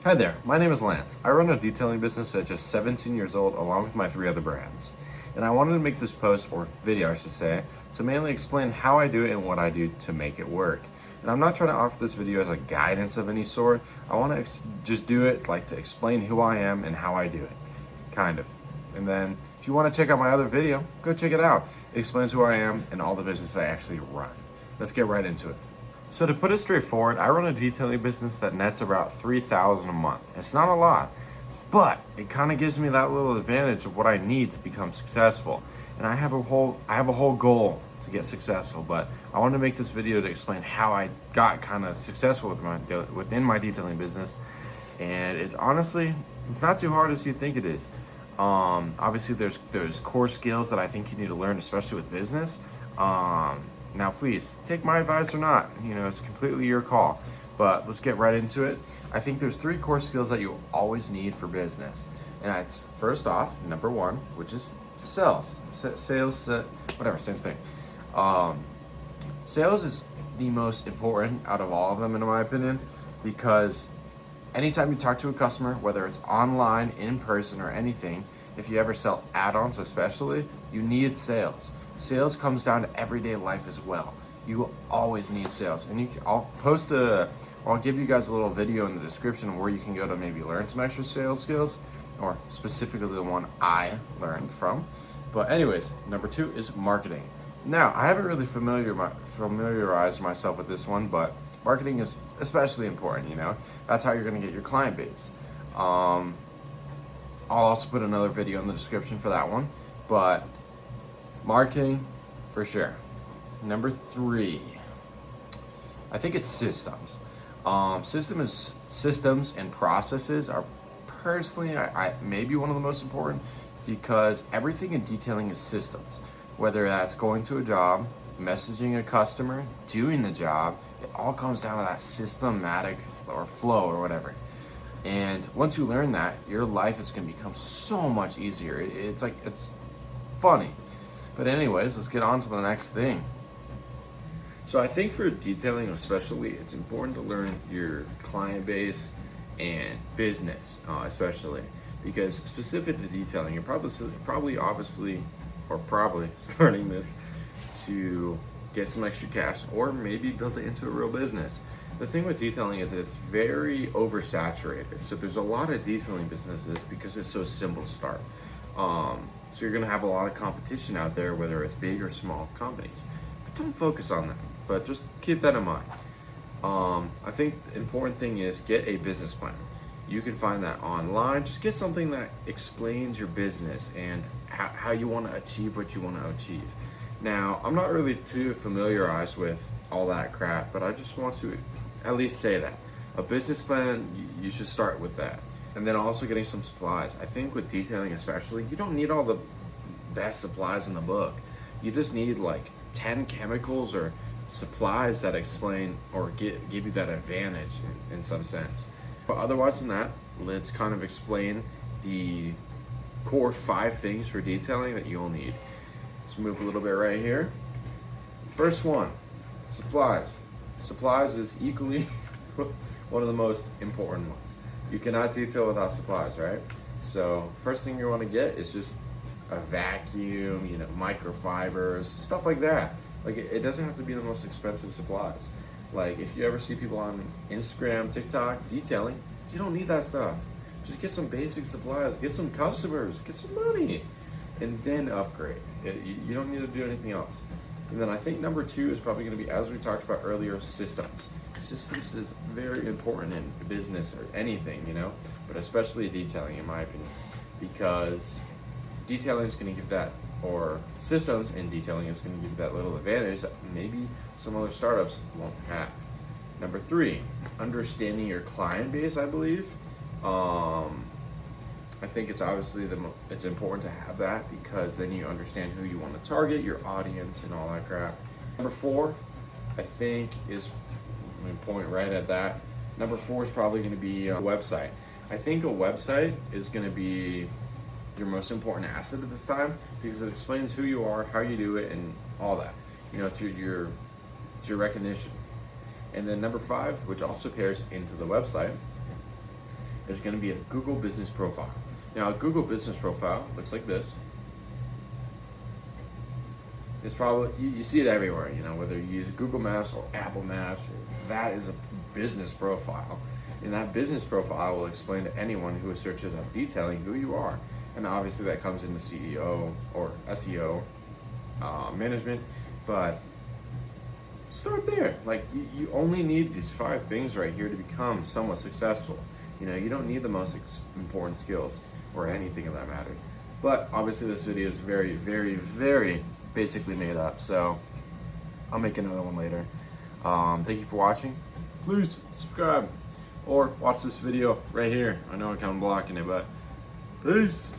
Hi there, my name is Lance. I run a detailing business at just 17 years old along with my 3 other brands. And I wanted to make this post, or video I should say, to mainly explain how I do it and what I do to make it work. And I'm not trying to offer this video as a guidance of any sort. I want to just do it like to explain who I am and how I do it, kind of. And then if you want to check out my other video, go check it out. It explains who I am and all the business I actually run. Let's get right into it. So to put it straightforward, I run a detailing business that nets about $3,000 a month. It's not a lot, but it kind of gives me that little advantage of what I need to become successful. And I have a whole goal to get successful, but I wanted to make this video to explain how I got kind of successful within my detailing business. And it's honestly, it's not too hard as you think it is. Obviously there's core skills that I think you need to learn, especially with business. Now please, take my advice or not, it's completely your call, but let's get right into it. I think there's 3 core skills that you always need for business. And that's first off, number 1, which is sales. Whatever, same thing. Sales is the most important out of all of them, in my opinion, because anytime you talk to a customer, whether it's online, in person, or anything, if you ever sell add-ons especially, you need sales. Sales comes down to everyday life as well. You will always need sales. And I'll give you guys a little video in the description where you can go to maybe learn some extra sales skills, or specifically the one I learned from. But anyways, number 2 is marketing. Now, I haven't really familiarized myself with this one, but marketing is especially important, That's how you're gonna get your client base. I'll also put another video in the description for that one, but marketing, for sure. Number 3, I think it's systems. Systems and processes are personally, I maybe one of the most important, because everything in detailing is systems. Whether that's going to a job, messaging a customer, doing the job, it all comes down to that systematic or flow or whatever. And once you learn that, your life is going to become so much easier. It's funny. But anyways, let's get on to the next thing. So I think for detailing especially, it's important to learn your client base and business, especially, because specific to detailing, you're probably starting this to get some extra cash, or maybe build it into a real business. The thing with detailing is it's very oversaturated. So there's a lot of detailing businesses because it's so simple to start. So you're gonna have a lot of competition out there, whether it's big or small companies. But don't focus on that, but just keep that in mind. I think the important thing is get a business plan. You can find that online. Just get something that explains your business and how you wanna achieve what you wanna achieve. Now, I'm not really too familiarized with all that crap, but I just want to at least say that. A business plan, you should start with that. And then also getting some supplies. I think with detailing especially, you don't need all the best supplies in the book. You just need like 10 chemicals or supplies that explain or give you that advantage in some sense. But otherwise than that, let's kind of explain the core 5 things for detailing that you'll need. Let's move a little bit right here. First one, supplies. Supplies is equally one of the most important ones. You cannot detail without supplies, right? So first thing you want to get is just a vacuum, microfibers, stuff like that. Like it doesn't have to be the most expensive supplies. Like if you ever see people on Instagram, TikTok detailing, you don't need that stuff. Just get some basic supplies, get some customers, get some money, and then upgrade. You don't need to do anything else. And then I think number 2 is probably going to be, as we talked about earlier, systems. Systems is very important in business or anything, but especially detailing, in my opinion, because detailing is going to give that, or systems in detailing is going to give you that little advantage that maybe some other startups won't have. Number 3, understanding your client base, I believe. I think it's obviously it's important to have that, because then you understand who you want to target, your audience, and all that crap. Number 4, I think point right at that. Number 4 is probably going to be a website. I think a website is going to be your most important asset at this time, because it explains who you are, how you do it, and all that. It's your recognition. And then number 5, which also pairs into the website, is going to be a Google Business Profile. Now, a Google Business Profile looks like this. It's probably, you see it everywhere, you know, whether you use Google Maps or Apple Maps, that is a business profile. And that business profile will explain to anyone who searches up detailing who you are. And obviously that comes into CEO or SEO management, but start there. Like, you only need these 5 things right here to become somewhat successful. You know, you don't need the most important skills or anything of that matter. But obviously this video is very, very, very basically made up, so I'll make another one later. Thank you for watching. Please subscribe or watch this video right here. I know I'm kind of blocking it, but peace.